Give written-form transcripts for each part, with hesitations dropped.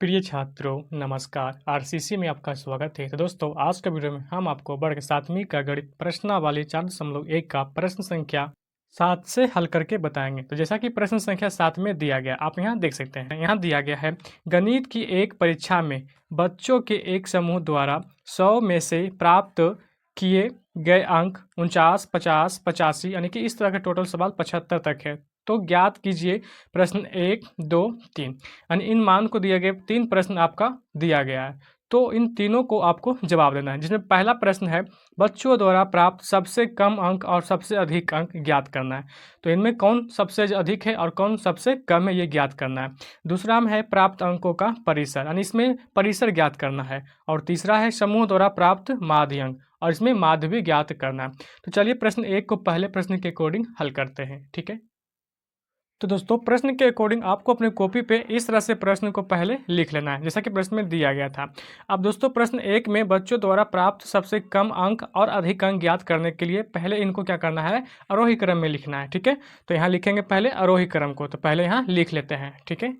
प्रिय छात्रों नमस्कार। आरसीसी में आपका स्वागत है। तो दोस्तों आज का वीडियो में हम आपको वर्ग 7वीं का गणित प्रश्नावली 4.1 का प्रश्न संख्या 7 से हल करके बताएंगे। तो जैसा कि प्रश्न संख्या 7 में दिया गया, आप यहाँ देख सकते हैं, यहाँ दिया गया है गणित की एक परीक्षा में बच्चों के एक समूह द्वारा 100 में से प्राप्त किए गए अंक 49, 50, 85 यानी कि इस तरह का टोटल सवाल 75 तक है। तो ज्ञात कीजिए प्रश्न 1, 2, 3 यानी इन मान को दिए गए 3 प्रश्न आपका दिया गया है। तो इन तीनों को आपको जवाब देना है, जिसमें पहला प्रश्न है बच्चों द्वारा प्राप्त सबसे कम अंक और सबसे अधिक अंक ज्ञात करना है। तो इनमें कौन सबसे अधिक है और कौन सबसे कम है, ये ज्ञात करना है। दूसरा में है प्राप्त अंकों का परिसर, यानी इसमें परिसर ज्ञात करना है। और तीसरा है समूह द्वारा प्राप्त माध्य अंक, और इसमें माध्य भी ज्ञात करना है। तो चलिए प्रश्न 1 को पहले प्रश्न के अकॉर्डिंग हल करते हैं, ठीक है। तो दोस्तों प्रश्न के अकॉर्डिंग आपको अपने कॉपी पे इस तरह से प्रश्न को पहले लिख लेना है, जैसा कि प्रश्न में दिया गया था। अब दोस्तों प्रश्न 1 में बच्चों द्वारा प्राप्त सबसे कम अंक और अधिक अंक ज्ञात करने के लिए पहले इनको क्या करना है, आरोही क्रम में लिखना है, ठीक है। तो यहाँ लिखेंगे पहले आरोही क्रम को, तो पहले यहाँ लिख लेते हैं, ठीक है।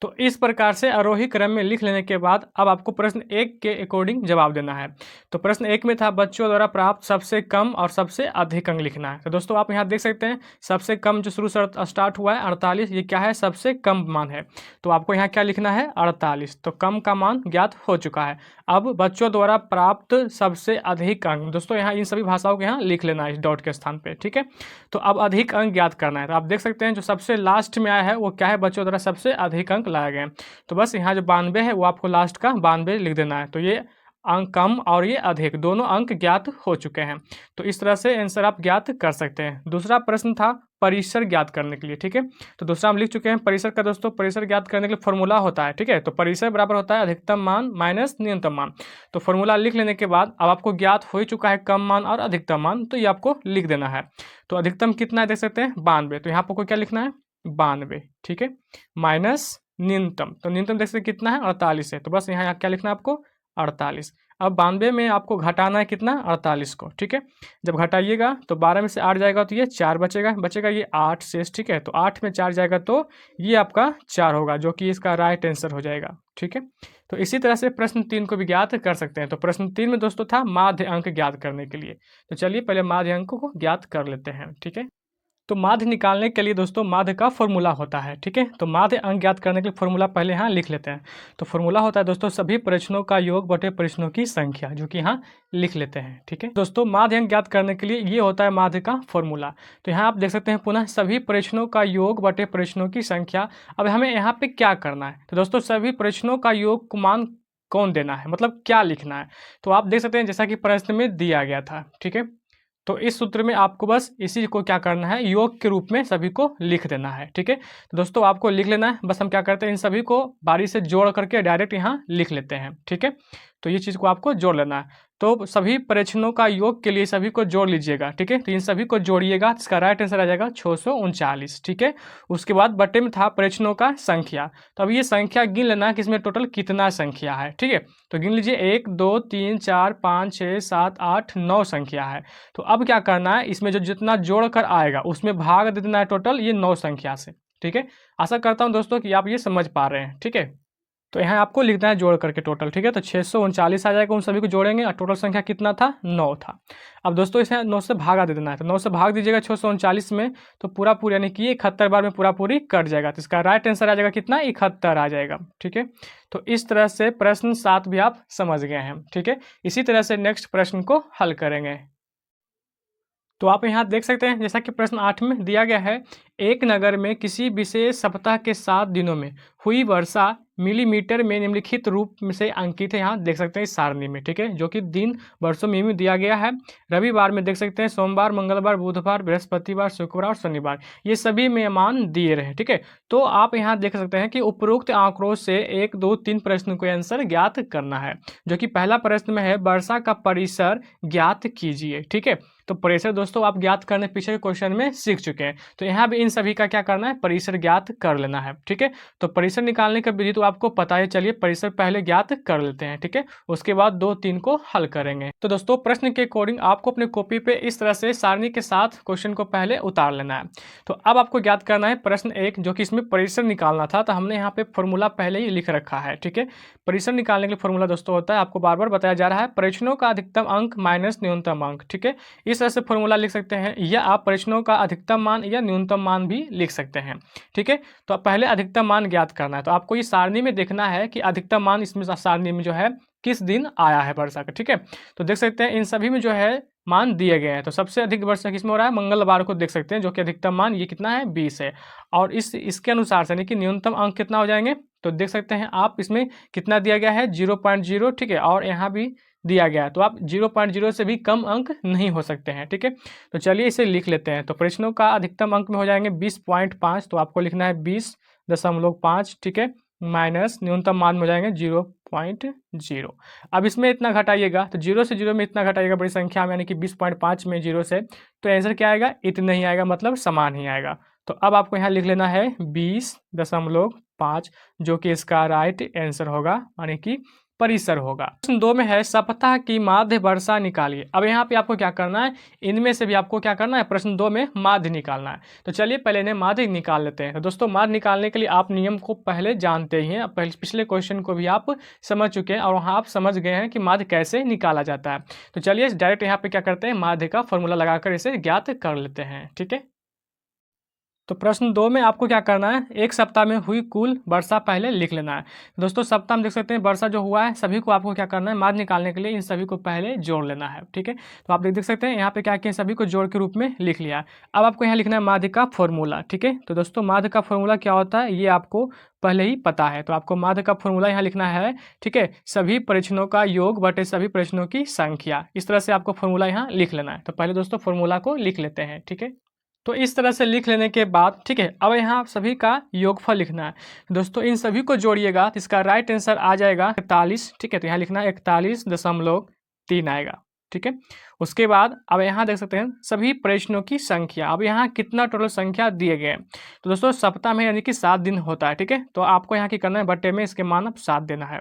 तो इस प्रकार से आरोही क्रम में लिख लेने के बाद अब आपको प्रश्न 1 के अकॉर्डिंग जवाब देना है। तो प्रश्न 1 में था बच्चों द्वारा प्राप्त सबसे कम और सबसे अधिक अंक लिखना है। तो दोस्तों आप यहाँ देख सकते हैं सबसे कम जो शुरू से स्टार्ट हुआ है 48, ये क्या है, सबसे कम मान है। तो आपको यहाँ क्या लिखना है, 48। तो कम का मान ज्ञात हो चुका है। अब बच्चों द्वारा प्राप्त सबसे अधिक अंक, दोस्तों यहाँ इन सभी भाषाओं को यहाँ लिख लेना है इस डॉट के स्थान पे, ठीक है। तो अब अधिक अंक ज्ञात करना है। तो आप देख सकते हैं जो सबसे लास्ट में आया है वो क्या है, बच्चों द्वारा सबसे अधिक अंक लाया गया है। तो बस यहाँ जो 92 है वो आपको लास्ट का 92 लिख देना है। तो ये अंक कम और ये अधिक दोनों अंक ज्ञात हो चुके हैं। तो इस तरह से आंसर आप ज्ञात कर सकते हैं। दूसरा प्रश्न था परिसर ज्ञात करने के लिए, ठीक है। तो दूसरा हम लिख चुके हैं परिसर का। दोस्तों परिसर ज्ञात करने के लिए फॉर्मूला होता है, ठीक है। तो परिसर बराबर होता है अधिकतम मान माइनस न्यूनतम मान। तो फॉर्मूला लिख लेने के बाद अब आपको ज्ञात हो ही चुका है कम मान और अधिकतम मान, तो ये आपको लिख देना है। तो अधिकतम कितना है देख सकते हैं 92, तो यहाँ आपको क्या लिखना है 92, ठीक है, माइनस न्यूनतम। तो न्यूनतम देख सकते कितना है 48 है। तो बस यहाँ क्या लिखना है आपको 48। अब 92 में आपको घटाना है कितना 48 को, ठीक है। जब घटाइएगा तो 12 में से 8 जाएगा तो ये 4 बचेगा ये 8 शेष, ठीक है। तो 8 में 4 जाएगा तो ये आपका 4 होगा, जो कि इसका राइट आंसर हो जाएगा, ठीक है। तो इसी तरह से प्रश्न 3 को भी ज्ञात कर सकते हैं। तो प्रश्न 3 में दोस्तों था माध्य अंक ज्ञात करने के लिए। तो चलिए पहले माध्य अंक को ज्ञात कर लेते हैं, ठीक है। तो माध्य निकालने के लिए दोस्तों माध्य का फॉर्मूला होता है, ठीक है। तो माध्य अंक ज्ञात करने के लिए फॉर्मूला पहले यहाँ लिख लेते हैं। तो फॉर्मूला होता है दोस्तों सभी प्रश्नों का योग बटे प्रश्नों की संख्या, जो कि यहाँ लिख लेते हैं, ठीक है। दोस्तों माध्य अंक ज्ञात करने के लिए ये होता है माध्य का फॉर्मूला। तो यहाँ आप देख सकते हैं पुनः सभी प्रश्नों का योग बटे प्रश्नों की संख्या। अब हमें यहाँ पे क्या करना है, तो दोस्तों सभी प्रश्नों का योग को मान कौन देना है, मतलब क्या लिखना है। तो आप देख सकते हैं जैसा कि प्रश्न में दिया गया था, ठीक है। तो इस सूत्र में आपको बस इसी को क्या करना है, योग के रूप में सभी को लिख देना है, ठीक है। तो दोस्तों आपको लिख लेना है, बस हम क्या करते हैं इन सभी को बारी से जोड़ करके डायरेक्ट यहाँ लिख लेते हैं, ठीक है। तो ये चीज़ को आपको जोड़ लेना है। तो सभी प्रश्नों का योग के लिए सभी को जोड़ लीजिएगा, ठीक है। तो इन सभी को जोड़िएगा, इसका राइट आंसर आ जाएगा 639, ठीक है। उसके बाद बटे में था प्रश्नों का संख्या। तो अब ये संख्या गिन लेना है कि इसमें टोटल कितना संख्या है, ठीक है। तो गिन लीजिए 1 2 3 4 5 6 7 8 9 संख्या है। तो अब क्या करना है, इसमें जो जितना जोड़ कर आएगा उसमें भाग दे देना है टोटल ये 9 संख्या से, ठीक है। आशा करता हूँ दोस्तों कि आप ये समझ पा रहे हैं, ठीक है। तो यहाँ आपको लिखना है जोड़ करके टोटल, ठीक है। तो 639 आ जाएगा, उन सभी को जोड़ेंगे और टोटल संख्या कितना था 9 था। अब दोस्तों इसे 9 से भागा दे देना है। तो 9 से भाग दीजिएगा 639 में, तो पूरा पूरी यानी कि 71 बार में पूरा पूरी कट जाएगा। तो इसका राइट आंसर आ जाएगा कितना 71 आ जाएगा, ठीक है। तो इस तरह से प्रश्न 7 भी आप समझ गए हैं, ठीक है। इसी तरह से नेक्स्ट प्रश्न को हल करेंगे। तो आप यहाँ देख सकते हैं जैसा कि प्रश्न 8 में दिया गया है, एक नगर में किसी विशेष सप्ताह के 7 दिनों में हुई वर्षा मिलीमीटर में निम्नलिखित रूप में से अंकित है। यहाँ देख सकते हैं इस सारणी में, ठीक है, जो कि दिन वर्षों में दिया गया है। रविवार में देख सकते हैं सोमवार, मंगलवार, बुधवार, बृहस्पतिवार, शुक्रवार और शनिवार, ये सभी में मान दिए रहे, ठीक है। तो आप यहाँ देख सकते हैं कि उपरोक्त आंकड़ों से 1 2 3 प्रश्न को आंसर ज्ञात करना है, जो कि पहला प्रश्न में है वर्षा का परिसर ज्ञात कीजिए, ठीक है। तो परिसर दोस्तों आप ज्ञात करने पिछले के क्वेश्चन में सीख चुके हैं। तो यहाँ भी इन सभी का क्या करना है, परिसर ज्ञात कर लेना है। ठीक है, तो परिसर निकालने का विधि तो आपको पता है, चलिए परिसर पहले ज्ञात कर लेते हैं। ठीक है, उसके बाद 2-3 को हल करेंगे। तो दोस्तों प्रश्न के अकॉर्डिंग आपको अपने कॉपी पे इस तरह से सारणी के साथ क्वेश्चन को पहले उतार लेना है। तो अब आपको ज्ञात करना है प्रश्न 1, जो कि इसमें परिसर निकालना था, तो हमने यहाँ पे फॉर्मूला पहले ही लिख रखा है। ठीक है, परिसर निकालने के लिए फॉर्मूला दोस्तों होता है, आपको बार बार बताया जा रहा है, परीक्षणों का अधिकतम अंक माइनस न्यूनतम अंक। ठीक है, इस तरह से फॉर्मूला लिख सकते हैं, या आप परीक्षणों का अधिकतम मान या न्यूनतम मान भी लिख सकते हैं। ठीक है, तो पहले अधिकतम मान ज्ञात करना है। तो आपको इस सारणी में देखना है कि अधिकतम मान इसमें सारणी में जो है किस दिन आया है वर्षा का। ठीक है, तो देख सकते हैं इन सभी में जो है मान दिए गए हैं। तो सबसे अधिक वर्षा किसमें हो रहा है, मंगलवार को देख सकते हैं, जो कि अधिकतम मान ये कितना है, 20 है। और इसके अनुसार से यानी कि न्यूनतम अंक कितना हो जाएंगे, तो देख सकते हैं आप इसमें कितना दिया गया है, 0.0। ठीक है, और यहाँ भी दिया गया है, तो आप 0.0 से भी कम अंक नहीं हो सकते हैं। ठीक है, तो चलिए इसे लिख लेते हैं। तो प्रश्नों का अधिकतम अंक में हो जाएंगे 20.5, तो आपको लिखना है 20.5। ठीक है, माइनस न्यूनतम मान में हो जाएंगे 0.0। अब इसमें इतना घटाइएगा, तो 0 से 0 में इतना घटाइएगा बड़ी संख्या में, यानी कि 20.5 में 0 से, तो आंसर क्या आएगा, इतना ही आएगा, मतलब समान ही आएगा। तो अब आपको यहाँ लिख लेना है 20.5, जो कि इसका राइट आंसर होगा, यानी कि परिसर होगा। प्रश्न 2 में है, सप्ताह की माध्य वर्षा निकालिए। अब यहाँ पे आपको क्या करना है, इनमें से भी आपको क्या करना है, प्रश्न 2 में माध्य निकालना है। तो चलिए पहले इन्हें माध्य निकाल लेते हैं। तो दोस्तों माध्य निकालने के लिए आप नियम को पहले जानते ही हैं, पहले पिछले क्वेश्चन को भी आप समझ चुके हैं, और वहाँ आप समझ गए हैं कि माध्य कैसे निकाला जाता है। तो चलिए डायरेक्ट यहाँ पे क्या करते हैं, माध्य का फॉर्मूला लगाकर इसे ज्ञात कर लेते हैं। ठीक है, तो प्रश्न 2 में आपको क्या करना है, एक सप्ताह में हुई कुल वर्षा पहले लिख लेना है। दोस्तों सप्ताह में देख सकते हैं वर्षा जो हुआ है, सभी को आपको क्या करना है, माध्य निकालने के लिए इन सभी को पहले जोड़ लेना है। ठीक है, तो आप देख सकते हैं यहाँ पे क्या किया, सभी को जोड़ के रूप में लिख लिया है। अब आपको यहाँ लिखना है माध्य का फॉर्मूला। ठीक है, तो दोस्तों माध्य का फॉर्मूला क्या होता है, ये आपको पहले ही पता है, तो आपको माध्य का फॉर्मूला यहाँ लिखना है। ठीक है, सभी परीक्षणों का योग बटे सभी परीक्षणों की संख्या, इस तरह से आपको फॉर्मूला यहाँ लिख लेना है। तो पहले दोस्तों फॉर्मूला को लिख लेते हैं। ठीक है, तो इस तरह से लिख लेने के बाद, ठीक है, अब यहाँ सभी का योगफल लिखना है। दोस्तों इन सभी को जोड़िएगा तो इसका राइट आंसर आ जाएगा 41। ठीक है, तो यहाँ लिखना है 41.3 आएगा। ठीक है, उसके बाद अब यहाँ देख सकते हैं सभी प्रश्नों की संख्या। अब यहाँ कितना टोटल संख्या दिए गए हैं, तो दोस्तों सप्ताह में यानी कि 7 दिन होता है। ठीक है, तो आपको यहाँ की करना है, बट्टे में इसके मान अब 7 देना है।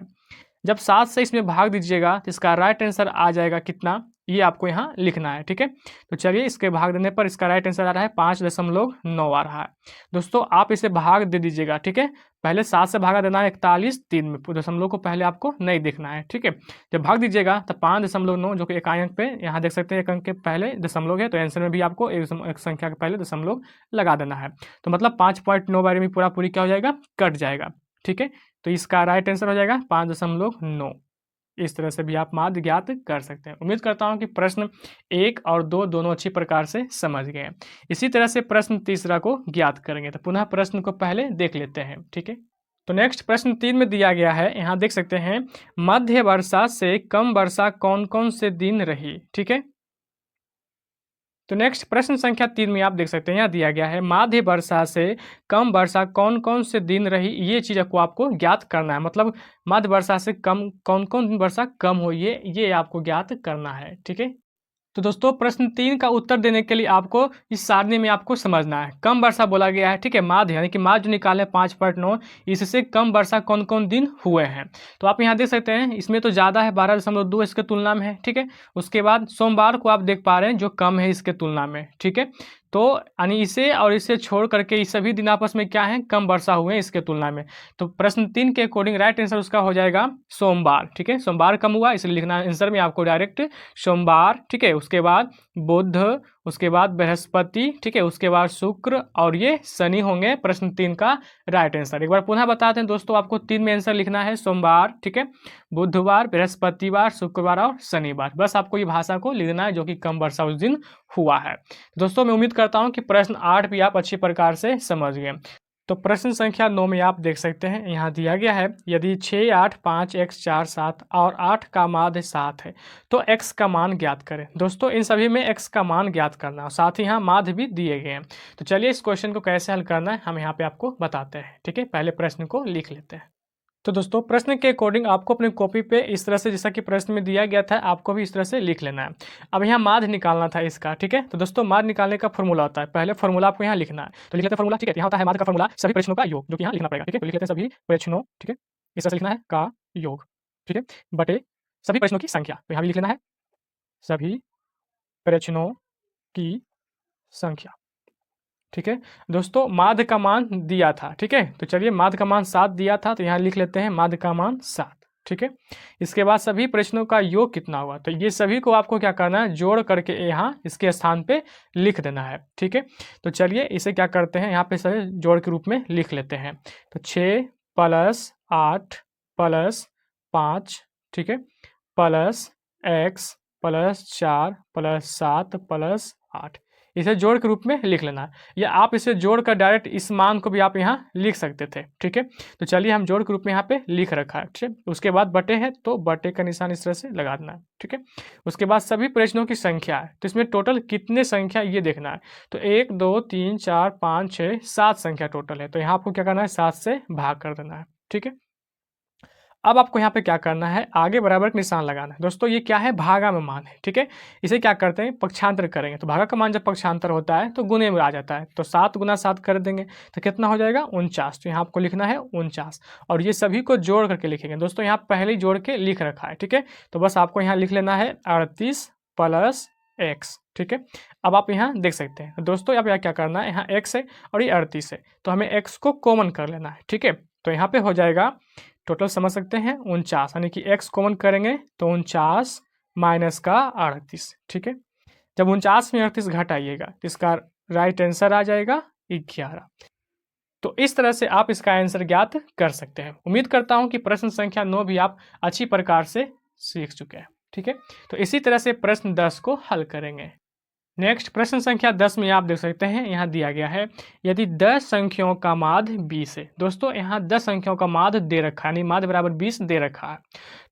जब 7 से इसमें भाग दीजिएगा तो इसका राइट आंसर आ जाएगा कितना, ये आपको यहाँ लिखना है। ठीक है, तो चलिए इसके भाग देने पर इसका राइट आंसर आ रहा है 5.9 आ रहा है। दोस्तों आप इसे भाग दे दीजिएगा। ठीक है, पहले 7 से भागा देना है 41, 3 में दशमलव को पहले आपको नहीं देखना है। ठीक है, जब भाग दीजिएगा तो 5.9, जो कि एक अंक पे यहाँ देख सकते हैं एक अंक के पहले दशमलव है, तो आंसर में भी आपको एक संख्या के पहले दशमलव लगा देना है। तो मतलब 5.9 बारे में पूरा पूरी क्या हो जाएगा, कट जाएगा। ठीक है, तो इसका राइट आंसर हो जाएगा 5.9। इस तरह से भी आप माध्य ज्ञात कर सकते हैं। उम्मीद करता हूं कि प्रश्न 1 और 2 दोनों अच्छी प्रकार से समझ गए हैं। इसी तरह से प्रश्न तीसरा को ज्ञात करेंगे। तो पुनः प्रश्न को पहले देख लेते हैं। ठीक है, तो नेक्स्ट प्रश्न 3 में दिया गया है, यहाँ देख सकते हैं मध्य वर्षा से कम वर्षा कौन कौन से दिन रही। ठीक है, तो नेक्स्ट प्रश्न संख्या 3 में आप देख सकते हैं यहाँ दिया गया है, माध्य वर्षा से कम वर्षा कौन कौन से दिन रही, ये चीज़ को आपको ज्ञात करना है। मतलब माध्य वर्षा से कम कौन कौन दिन वर्षा कम हुई है, ये आपको ज्ञात करना है। ठीक है, तो दोस्तों प्रश्न 3 का उत्तर देने के लिए आपको इस सारणी में आपको समझना है, कम वर्षा बोला गया है। ठीक है, माध्य यानी कि माध्य जो निकाले 5.9, इससे कम वर्षा कौन कौन दिन हुए हैं। तो आप यहाँ देख सकते हैं इसमें तो ज़्यादा है, 12.2 इसके तुलना में है। ठीक है, उसके बाद सोमवार को आप देख पा रहे हैं जो कम है इसके तुलना में। ठीक है, तो यानी इसे और इसे छोड़ करके ये सभी दिन आपस में क्या है, कम वर्षा हुए हैं इसके तुलना में। तो प्रश्न 3 के अकॉर्डिंग राइट आंसर उसका हो जाएगा सोमवार। ठीक है, सोमवार कम हुआ, इसलिए लिखना है आंसर में आपको डायरेक्ट सोमवार। ठीक है, उसके बाद बुध, उसके बाद बृहस्पति। ठीक है, उसके बाद शुक्र और ये शनि होंगे प्रश्न 3 का राइट आंसर। एक बार पुनः बताते हैं दोस्तों, आपको 3 में आंसर लिखना है सोमवार, ठीक है, बुधवार, बृहस्पतिवार, शुक्रवार और शनिवार। बस आपको ये भाषा को लिखना है जो कि कम वर्षा उस दिन हुआ है। दोस्तों मैं उम्मीद करता हूँ कि प्रश्न 8 भी आप अच्छी प्रकार से समझ गए। तो प्रश्न संख्या 9 में आप देख सकते हैं यहाँ दिया गया है, यदि 6, 8, 5, x 4, 7 और 8 का माध्य 7 है तो x का मान ज्ञात करें। दोस्तों इन सभी में x का मान ज्ञात करना और साथ ही यहाँ माध्य भी दिए गए हैं। तो चलिए इस क्वेश्चन को कैसे हल करना है हम यहाँ पे आपको बताते हैं। ठीक है, पहले प्रश्न को लिख लेते हैं। तो दोस्तों प्रश्न के अकॉर्डिंग आपको अपने कॉपी पे इस तरह से, जैसा कि प्रश्न में दिया गया था, आपको भी इस तरह से लिख लेना है। अब यहाँ माध्य निकालना था इसका, ठीक है। तो दोस्तों माध्य निकालने का फॉर्मूला होता है, पहले फॉर्मूला आपको यहाँ लिखना है। तो लिख लेते हैं फॉर्मूला, ठीक है। यहाँ होता है माध्य का फॉर्मूला सभी प्रश्नों का योग, जो कि यहाँ लिखना पड़ेगा, ठीक है। तो लिख लेते हैं सभी प्रश्नों, ठीक है, इस तरह से लिखना है का योग, ठीक है, बटे सभी प्रश्नों की संख्या। तो यहाँ भी लिख लेना है सभी प्रश्नों की संख्या, ठीक है। दोस्तों माध्य का मान दिया था, ठीक है। तो चलिए माध्य का मान 7 दिया था, तो यहाँ लिख लेते हैं माध्य का मान 7, ठीक है। इसके बाद सभी प्रश्नों का योग कितना हुआ, तो ये सभी को आपको क्या करना है, जोड़ करके यहाँ इसके स्थान पे लिख देना है, ठीक है। तो चलिए इसे क्या करते हैं, यहाँ पे सभी जोड़ के रूप में लिख लेते हैं। तो 6 + 8 + 5, ठीक है, प्लस x + 4 + 7 + 8, इसे जोड़ के रूप में लिख लेना है। या आप इसे जोड़कर डायरेक्ट इस मान को भी आप यहाँ लिख सकते थे, ठीक है। तो चलिए हम जोड़ के रूप में यहाँ पे लिख रखा है, ठीक है। उसके बाद बटे है, तो बटे का निशान इस तरह से लगा देना है, ठीक है। उसके बाद सभी प्रश्नों की संख्या है, तो इसमें टोटल कितने संख्या ये देखना है। तो 1 2 3 4 5 6 7 संख्या टोटल है, तो यहाँ आपको क्या करना है, 7 से भाग कर देना है, ठीक है। अब आपको यहाँ पे क्या करना है, आगे बराबर का निशान लगाना है। दोस्तों ये क्या है, भागा में मान है, ठीक है। इसे क्या करते हैं, पक्षांतर करेंगे। तो भागा का मान जब पक्षांतर होता है तो गुने में आ जाता है। तो 7 × 7 कर देंगे तो कितना हो जाएगा, 49। तो यहाँ आपको लिखना है 49, और ये सभी को जोड़ करके लिखेंगे। दोस्तों यहाँ पहले ही जोड़ के लिख रखा है, ठीक है। तो बस आपको यहाँ लिख लेना है 38 + x, ठीक है। अब आप यहाँ देख सकते हैं दोस्तों, अब यहाँ क्या करना है, यहाँ x है और ये 38 है, तो हमें x को कॉमन कर लेना है, ठीक है। तो यहाँ पे हो जाएगा टोटल, समझ सकते हैं 49, यानी कि x कॉमन करेंगे तो 49 माइनस का 38, ठीक है। जब 49 में 38 घटाइएगा तो इसका राइट आंसर आ जाएगा 11। तो इस तरह से आप इसका आंसर ज्ञात कर सकते हैं। उम्मीद करता हूं कि प्रश्न संख्या 9 भी आप अच्छी प्रकार से सीख चुके हैं, ठीक है। तो इसी तरह से प्रश्न 10 को हल करेंगे। नेक्स्ट प्रश्न संख्या 10 में आप देख सकते हैं, यहाँ दिया गया है यदि 10 संख्याओं का माध्य 20 है। दोस्तों यहाँ 10 संख्याओं का माध्य दे रखा है, यानी माध्य बराबर 20 दे रखा है,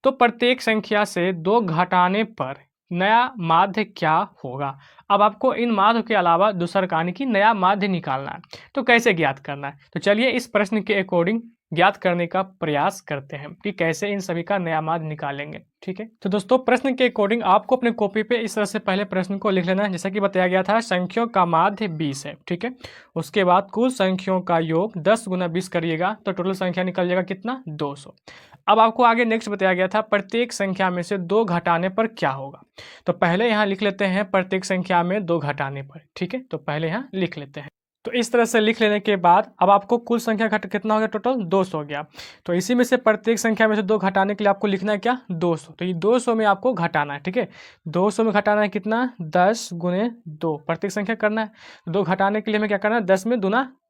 तो प्रत्येक संख्या से 2 घटाने पर नया माध्य क्या होगा। अब आपको इन माध्य के अलावा दूसरा का यानी कि नया माध्य निकालना है, तो कैसे ज्ञात करना है। तो चलिए इस प्रश्न के अकॉर्डिंग ज्ञात करने का प्रयास करते हैं कि कैसे इन सभी का नया माध्य निकालेंगे, ठीक है। तो दोस्तों प्रश्न के अकॉर्डिंग आपको अपने कॉपी पे इस तरह से पहले प्रश्न को लिख लेना है, जैसा कि बताया गया था संख्याओं का माध्य 20 है, ठीक है। उसके बाद कुल संख्याओं का योग 10 × 20 करिएगा तो टोटल संख्या निकल जाएगा कितना, 200। अब आपको आगे नेक्स्ट बताया गया था प्रत्येक संख्या में से 2 घटाने पर क्या होगा। तो पहले यहाँ लिख लेते हैं प्रत्येक संख्या में 2 घटाने पर, ठीक है। तो पहले यहाँ लिख लेते हैं। तो इस तरह से लिख लेने के बाद अब आपको कुल संख्या घट कितना हो गया, टोटल 200 हो गया। तो इसी में से प्रत्येक संख्या में से 2 घटाने के लिए आपको लिखना है क्या, 200। तो ये 200 में आपको घटाना है, ठीक है। 200 में घटाना है कितना, 10 × 2, प्रत्येक संख्या करना है। 2 घटाने के लिए हमें क्या करना है, 10 में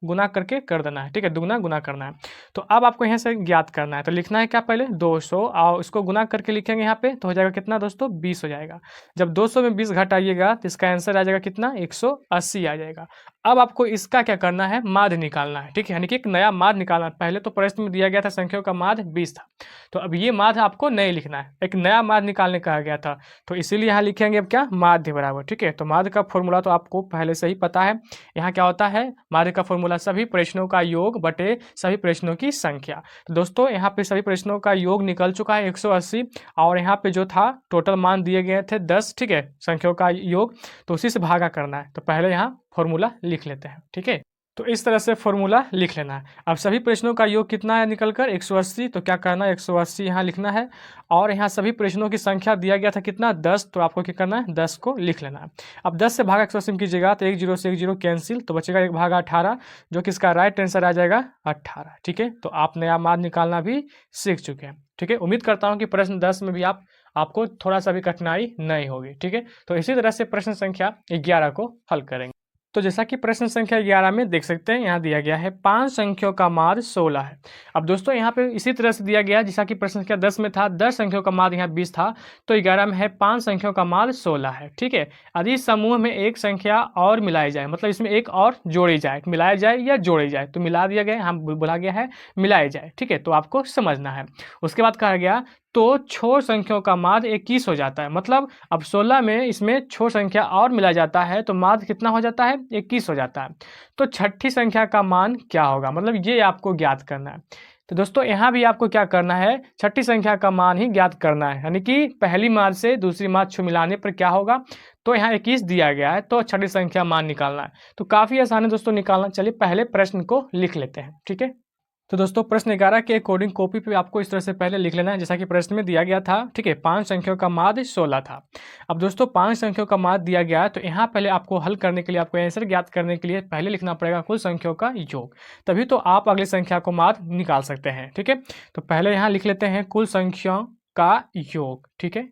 गुना करके कर देना है, ठीक है, दुगुना गुना करना है। तो अब आपको यहाँ से ज्ञात करना है, तो लिखना है क्या, पहले 200 और इसको गुना करके लिखेंगे यहाँ पे, तो हो जाएगा कितना दोस्तों, 20 हो जाएगा। जब 200 में 20 घटाइएगा तो इसका आंसर आ जाएगा कितना, 180 आ जाएगा। अब आपको इसका क्या करना है, माध्य निकालना है, ठीक है, यानी कि एक नया माध्य निकालना है। पहले तो प्रश्न में दिया गया था संख्याओं का माध्य 20 था, तो अब ये माध्य आपको नहीं लिखना है, एक नया माध्य निकालने कहा गया था। तो इसीलिए यहाँ लिखेंगे अब क्या, माध्य बराबर, ठीक है। तो माध्य का फॉर्मूला तो आपको पहले से ही पता है। यहाँ क्या होता है, माध्य का फॉर्मूला सभी प्रश्नों का योग बटे सभी प्रश्नों की संख्या। तो दोस्तों यहाँ पे सभी प्रश्नों का योग निकल चुका है 180, और यहाँ पे जो था टोटल मान दिए गए थे 10, ठीक है, संख्याओं का योग, तो उसी से भागा करना है। तो पहले यहाँ फॉर्मूला लिख लेते हैं, ठीक है। तो इस तरह से फॉर्मूला लिख लेना है। अब सभी प्रश्नों का योग कितना है निकलकर 180, तो क्या करना है, 180 यहाँ लिखना है। और यहाँ सभी प्रश्नों की संख्या दिया गया था कितना, 10, तो आपको क्या करना है, 10 को लिख लेना है। अब 10 से भागा 180 कीजिएगा तो 1 0 से 1 0 कैंसिल, तो बचेगा 1 भागा 18, जो कि इसका राइट आंसर आ जाएगा 18, ठीक है। तो आप नया माध्य निकालना भी सीख चुके हैं, ठीक है। उम्मीद करता हूँ कि प्रश्न 10 में भी आपको थोड़ा सा भी कठिनाई नहीं होगी, ठीक है। तो इसी तरह से प्रश्न संख्या 11 को हल करेंगे। तो जैसा कि प्रश्न संख्या 11 में देख सकते हैं, यहाँ दिया गया है 5 संख्याओं का माध्य 16 है। अब दोस्तों यहाँ पे इसी तरह से दिया गया है जैसा कि प्रश्न संख्या 10 में था, 10 संख्याओं का माध्य यहाँ 20 था, तो 11 में है 5 संख्याओं का माध्य 16 है, ठीक है। यदि इस समूह में एक संख्या और मिलाई जाए, मतलब इसमें एक और जोड़ी जाए, मिलाया जाए या जोड़ी जाए, तो मिला दिया गया, हम बोला गया है मिलाए जाए, ठीक है। तो आपको समझना है। उसके बाद कहा गया तो छोर संख्याओं का माध्य 21 हो जाता है, मतलब अब 16 में इसमें छोर संख्या और मिला जाता है तो माध्य कितना हो जाता है, 21 हो जाता है। तो छठी संख्या का मान क्या होगा, मतलब ये आपको ज्ञात करना है। तो दोस्तों यहाँ भी आपको क्या करना है, छठी संख्या का मान ही ज्ञात करना है, यानी कि पहली माद से दूसरी माद छू मिलाने पर क्या होगा, तो यहाँ 21 दिया गया है तो छठी संख्या मान निकालना है। तो काफ़ी आसान है दोस्तों निकालना। चलिए पहले प्रश्न को लिख लेते हैं, ठीक है। तो दोस्तों प्रश्न 11 के अकॉर्डिंग कॉपी पे आपको इस तरह से पहले लिख लेना है जैसा कि प्रश्न में दिया गया था, ठीक है। 5 संख्याओं का माध्य 16 था। अब दोस्तों 5 संख्याओं का माध्य दिया गया है तो यहाँ पहले आपको हल करने के लिए, आपको आंसर ज्ञात करने के लिए पहले लिखना पड़ेगा कुल संख्याओं का योग, तभी तो आप अगली संख्या को माध्य निकाल सकते हैं, ठीक है। तो पहले यहाँ लिख लेते हैं कुल संख्याओं का योग, ठीक है।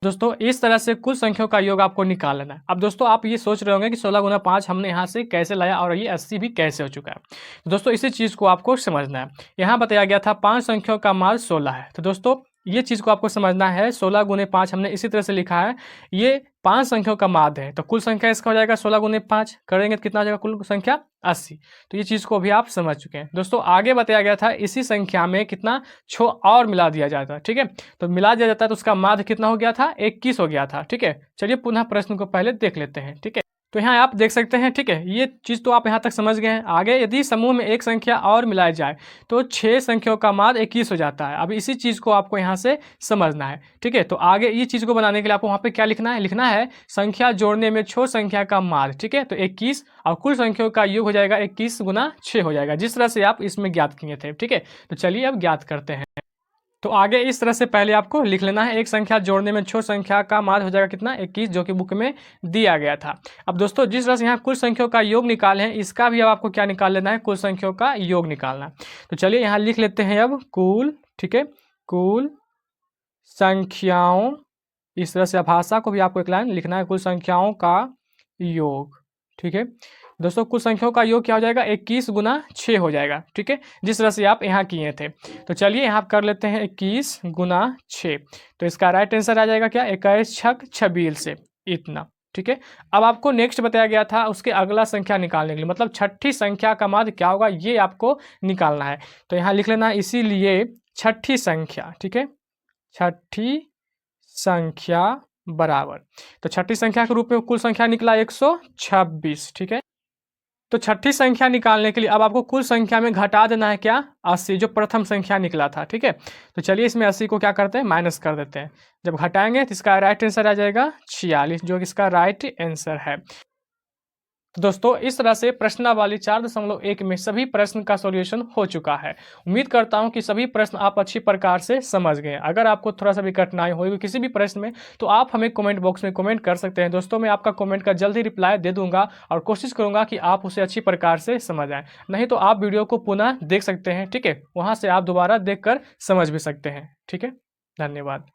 दोस्तों इस तरह से कुल संख्याओं का योग आपको निकाल लेना है। अब दोस्तों आप ये सोच रहे होंगे कि 16 गुना 5 हमने यहाँ से कैसे लाया और ये 80 भी कैसे हो चुका है। तो दोस्तों इसी चीज़ को आपको समझना है। यहाँ बताया गया था 5 संख्याओं का माध्य 16 है, तो दोस्तों ये चीज़ को आपको समझना है। 16 गुने 5 हमने इसी तरह से लिखा है, ये 5 संख्याओं का माध्य है, तो कुल संख्या इसका हो जाएगा 16 गुने 5 करेंगे तो कितना हो जाएगा कुल संख्या 80। तो ये चीज़ को भी आप समझ चुके हैं। दोस्तों आगे बताया गया था इसी संख्या में कितना छो और मिला दिया जाता है, ठीक है। तो मिला दिया जाता है तो उसका माध्य कितना हो गया था, 21 हो गया था, ठीक है। चलिए पुनः प्रश्न को पहले देख लेते हैं, ठीक है। तो यहाँ आप देख सकते हैं, ठीक है, ये चीज़ तो आप यहाँ तक समझ गए हैं। आगे यदि समूह में एक संख्या और मिलाई जाए तो 6 संख्याओं का माध्य 21 हो जाता है। अब इसी चीज़ को आपको यहाँ से समझना है, ठीक है। तो आगे ये चीज़ को बनाने के लिए आपको वहाँ पे क्या लिखना है, लिखना है संख्या जोड़ने में छो संख्या का माध्य, ठीक है। तो 21 और कुल संख्याओं का योग हो जाएगा 21 गुना 6 हो जाएगा, जिस तरह से आप इसमें ज्ञात किए थे, ठीक है। तो चलिए अब ज्ञात करते हैं। तो आगे इस तरह से पहले आपको लिख लेना है, एक संख्या जोड़ने में छो संख्या का माध्य हो जाएगा कितना 21, जो कि बुक में दिया गया था। अब दोस्तों जिस तरह से यहाँ कुल संख्याओं का योग निकाले हैं, इसका भी अब आपको क्या निकाल लेना है, कुल संख्याओं का योग निकालना है। तो चलिए यहाँ लिख लेते हैं अब कुल, ठीक है, कुल संख्याओं, इस तरह से भाषा को भी आपको एक लाइन लिखना है, कुल संख्याओं का योग, ठीक है। दोस्तों कुल संख्याओं का योग क्या हो जाएगा, 21 गुना 6 हो जाएगा, ठीक है, जिस तरह से आप यहाँ किए थे। तो चलिए यहाँ कर लेते हैं 21 गुना 6, तो इसका राइट आंसर आ जाएगा क्या, 21 छक 26 से इतना, ठीक है। अब आपको नेक्स्ट बताया गया था उसके अगला संख्या निकालने के लिए, मतलब छठी संख्या का माध्य क्या होगा ये आपको निकालना है। तो यहाँ लिख लेना है इसीलिए छठी संख्या, ठीक है, छठी संख्या बराबर, तो छठी संख्या के रूप में कुल संख्या निकला 126, ठीक है। तो छठी संख्या निकालने के लिए अब आपको कुल संख्या में घटा देना है क्या, 80, जो प्रथम संख्या निकला था, ठीक है। तो चलिए इसमें 80 को क्या करते हैं, माइनस कर देते हैं। जब घटाएंगे तो इसका राइट आंसर आ जाएगा 46, जो कि इसका राइट आंसर है। तो दोस्तों इस तरह से प्रश्नावली 4.1 में सभी प्रश्न का सॉल्यूशन हो चुका है। उम्मीद करता हूं कि सभी प्रश्न आप अच्छी प्रकार से समझ गए। अगर आपको थोड़ा सा भी कठिनाई होगी किसी भी प्रश्न में तो आप हमें कमेंट बॉक्स में कमेंट कर सकते हैं। दोस्तों मैं आपका कमेंट का जल्दी रिप्लाई दे दूंगा और कोशिश करूंगा कि आप उसे अच्छी प्रकार से समझ आए। नहीं तो आप वीडियो को पुनः देख सकते हैं, ठीक है, वहाँ से आप दोबारा देख कर समझ भी सकते हैं, ठीक है। धन्यवाद।